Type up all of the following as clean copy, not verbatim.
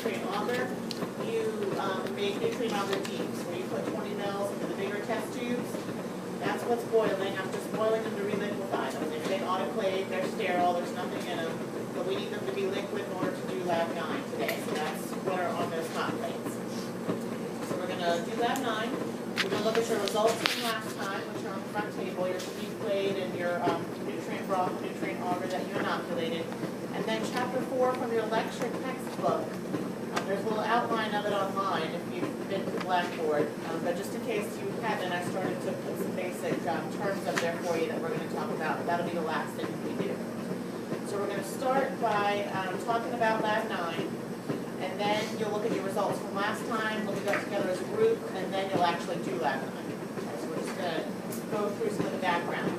nutrient auger, you make nutrient auger tubes where you put 20 mils into the bigger test tubes. That's what's boiling. I'm just boiling them to reliquify them. If they autoclave, they're sterile, there's nothing in them. But we need them to be liquid in order to do lab 9 today. So that's what are on those hot plates. So we're going to do lab 9. We're going to look at your results from last time, which are on the front table, your steam plate and your nutrient broth, nutrient auger that you inoculated. And then chapter 4 from your lecture textbook. There's a little outline of it online if you've been to Blackboard. But just in case you haven't, I started to put some basic terms up there for you that we're going to talk about. That'll be the last thing we do. So we're going to start by talking about lab 9. And then you'll look at your results from last time, look at that together as a group, and then you'll actually do lab 9. Okay, so we're just going to go through some of the background.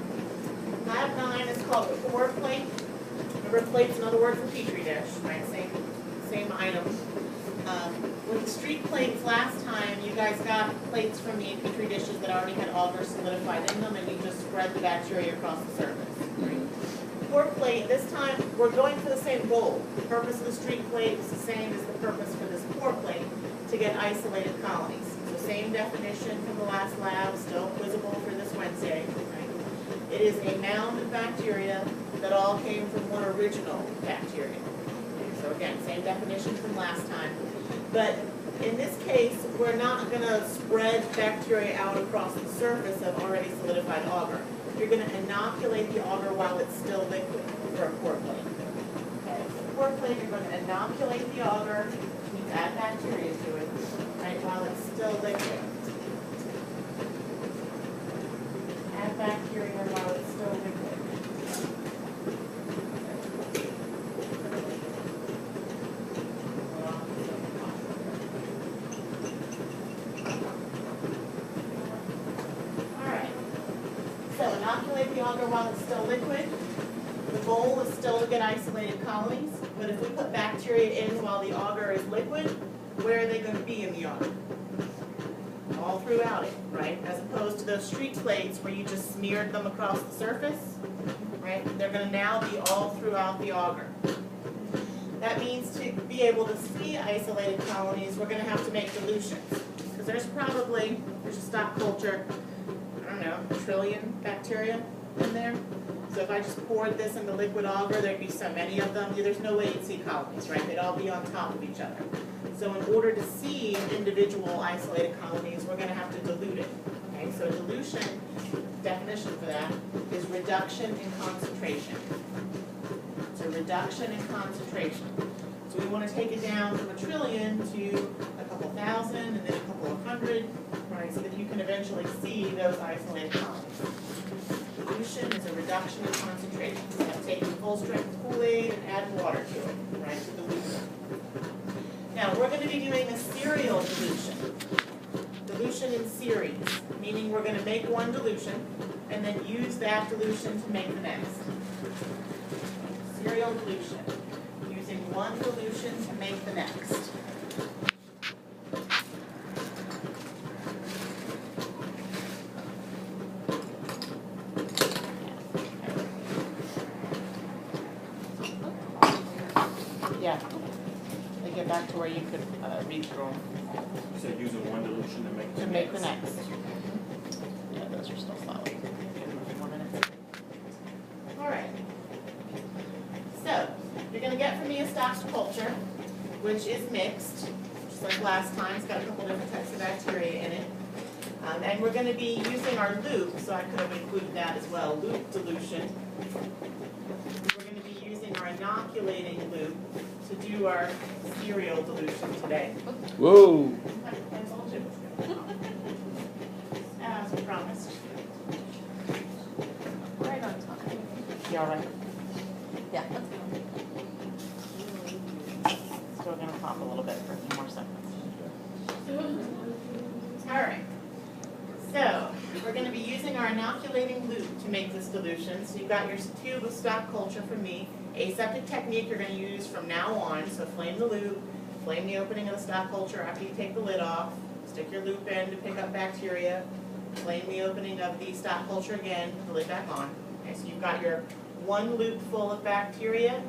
Lab 9 is called the pour plate. Remember, plate's another word for petri dish, right? Same item. With the street plates last time, you guys got plates from the petri dishes that already had agar solidified in them, and you just spread the bacteria across the surface. Right? Pour plate, this time we're going for the same goal. The purpose of the street plate is the same as the purpose for this pour plate, to get isolated colonies. So same definition from the last lab, still visible for this Wednesday. Right? It is a mound of bacteria that all came from one original bacteria. Okay, so again, same definition from last time. But in this case, we're not going to spread bacteria out across the surface of already solidified agar. You're going to inoculate the agar while it's still liquid for a pour plate. Okay, so the pour plate, you're going to inoculate the agar, which means add bacteria to it, right, while it's still liquid. Add bacteria while it's still liquid. Inoculate the agar while it's still liquid. The goal is still to get isolated colonies, but if we put bacteria in while the agar is liquid, where are they going to be in the agar? All throughout it, right? As opposed to those street plates where you just smeared them across the surface, right? They're going to now be all throughout the agar. That means to be able to see isolated colonies, we're going to have to make dilutions. Because there's a stock culture, I don't know, a trillion bacteria in there. So if I just poured this into liquid agar, there'd be so many of them. There's no way you'd see colonies, right? They'd all be on top of each other. So in order to see individual isolated colonies, we're going to have to dilute it. Okay? So dilution, definition for that, is reduction in concentration. So reduction in concentration. So we want to take it down from a trillion to a couple thousand and then a couple of hundred, right, so that you can eventually see those isolated colonies. Dilution is a reduction in concentration. So I'm taking full-strength Kool-Aid and add water to it, right, to dilute it. Now, we're going to be doing a serial dilution. Dilution in series, meaning we're going to make one dilution and then use that dilution to make the next. Serial dilution. Using one dilution to make the next. Yeah. They get back to where you could read through them. You said using one dilution to make the next. Yeah, those are still solid. Give them 1 minute. All right. So, you're going to get from me a stock culture, which is mixed, just like last time. It's got a couple different types of bacteria in it. And we're going to be using our loop, so I could have included that as well, loop dilution. We're going to be using our inoculating loop to do our serial dilution today. Whoa! I told you. As promised. Right on time. You all right? Yeah, that's good. Still going to pop a little bit for a few more seconds. All right. So, we're going to be using our inoculating loop to make this dilution. So you've got your tube of stock culture from me. Aseptic technique you're going to use from now on. So flame the loop, flame the opening of the stock culture after you take the lid off, stick your loop in to pick up bacteria, flame the opening of the stock culture again, put the lid back on. Okay, so you've got your one loop full of bacteria.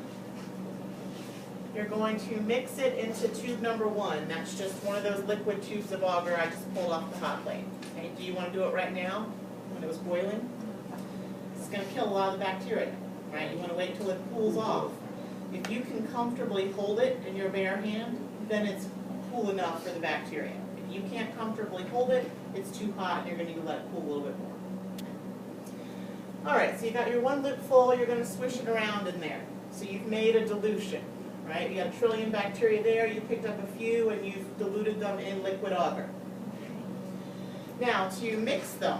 you're going to mix it into tube number 1. That's just one of those liquid tubes of agar I just pulled off the hot plate. Okay, do you want to do it right now when it was boiling? It's going to kill a lot of the bacteria, right? You want to wait till it cools off. If you can comfortably hold it in your bare hand, then it's cool enough for the bacteria. If you can't comfortably hold it, it's too hot and you're going to need to let it cool a little bit more. All right, so you got your 1 loop full, you're going to swish it around in there. So you've made a dilution, right? You got a trillion bacteria there, you picked up a few and you've diluted them in liquid agar. Now to mix them,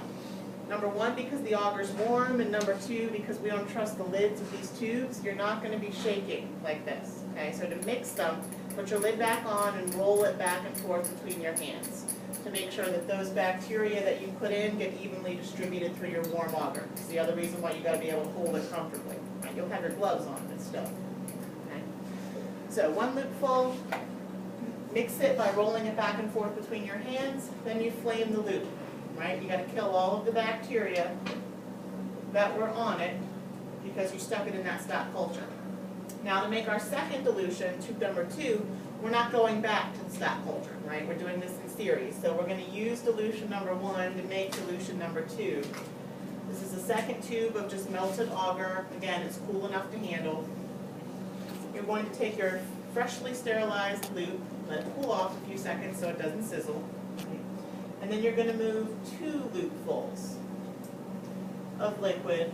number 1, because the agar's warm, and number 2, because we don't trust the lids of these tubes, you're not going to be shaking like this. Okay, so to mix them, put your lid back on and roll it back and forth between your hands to make sure that those bacteria that you put in get evenly distributed through your warm agar. It's the other reason why you got to be able to hold it comfortably. Right? You'll have your gloves on, but still. Okay. So 1 loop full, mix it by rolling it back and forth between your hands, then you flame the loop. Right? You got to kill all of the bacteria that were on it because you stuck it in that stock culture. Now to make our second dilution, tube number 2, we're not going back to the stock culture, right? We're doing this in series. So we're going to use dilution number 1 to make dilution number 2. This is the second tube of just melted agar. Again, it's cool enough to handle. You're going to take your freshly sterilized loop, let it cool off a few seconds so it doesn't sizzle. And then you're going to move 2 loopfuls of liquid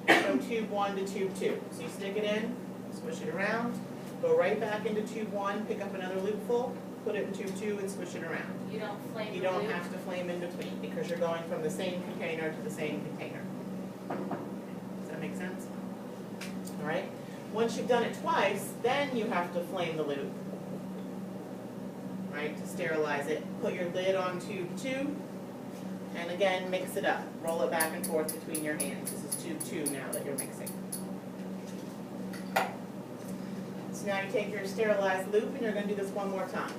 from tube 1 to tube 2. So you stick it in, swish it around, go right back into tube 1, pick up another loopful, put it in tube 2 and swish it around. You don't flame You the don't loop? have to flame in between because you're going from the same container to the same container. Does that make sense? All right. Once you've done it twice, then you have to flame the loop. Right, to sterilize it. Put your lid on tube 2, and again, mix it up. Roll it back and forth between your hands. This is tube 2 now that you're mixing. So now you take your sterilized loop, and you're going to do this one more time.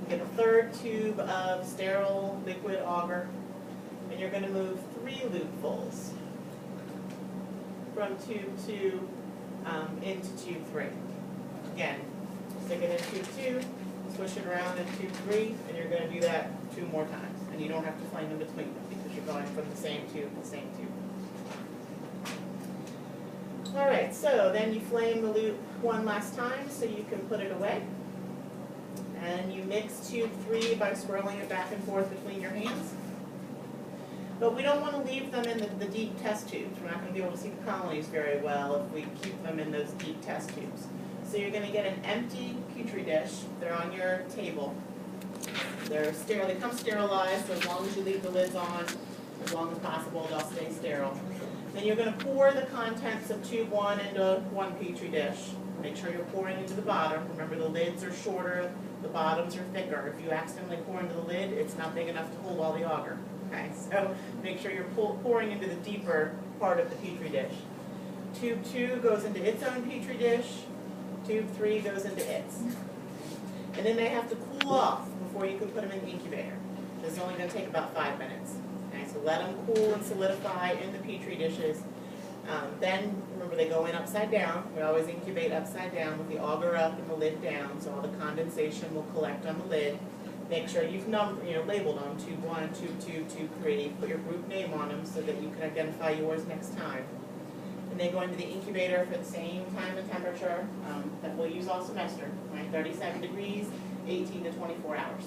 You get a 3rd tube of sterile liquid agar, and you're going to move 3 loopfuls from tube 2 into tube 3. Again, stick it in tube 2, swish it around in tube 3, and you're going to do that 2 more times. And you don't have to flame in between them because you're going from the same tube to the same tube. All right, so then you flame the loop 1 last time so you can put it away. And you mix tube 3 by swirling it back and forth between your hands. But we don't want to leave them in the deep test tubes. We're not going to be able to see the colonies very well if we keep them in those deep test tubes. So you're going to get an empty Petri dish. They're on your table. They're sterile. They come sterilized, so as long as you leave the lids on, as long as possible, they'll stay sterile. Then you're going to pour the contents of tube 1 into 1 Petri dish. Make sure you're pouring into the bottom. Remember, the lids are shorter, the bottoms are thicker. If you accidentally pour into the lid, it's not big enough to hold all the agar. Okay, so make sure you're pouring into the deeper part of the Petri dish. Tube 2 goes into its own Petri dish. Tube 3 goes into its. And then they have to cool off before you can put them in the incubator. This is only going to take about 5 minutes. Okay, so let them cool and solidify in the Petri dishes. Then, remember, they go in upside down. We always incubate upside down with the agar up and the lid down, so all the condensation will collect on the lid. Make sure you've labeled them, tube 1, tube 2, tube 3. Put your group name on them so that you can identify yours next time. And they go into the incubator for the same time and temperature that we'll use all semester, right? 37 degrees, 18 to 24 hours.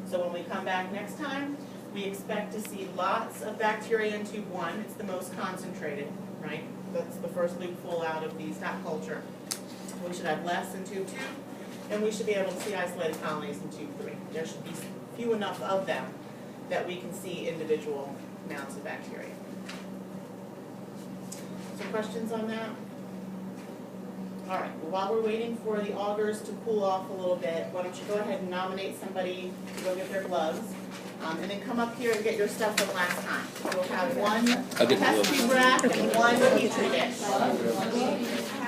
So when we come back next time, we expect to see lots of bacteria in tube 1. It's the most concentrated, right? That's the first loop full out of the stock culture. We should have less in tube 2, and we should be able to see isolated colonies in tube 3. There should be few enough of them that we can see individual amounts of bacteria. Some questions on that? All right, well, while we're waiting for the agars to cool off a little bit, why don't you go ahead and nominate somebody to go get their gloves, and then come up here and get your stuff from last time. We'll have 1 test tube rack and 1 Petri dish.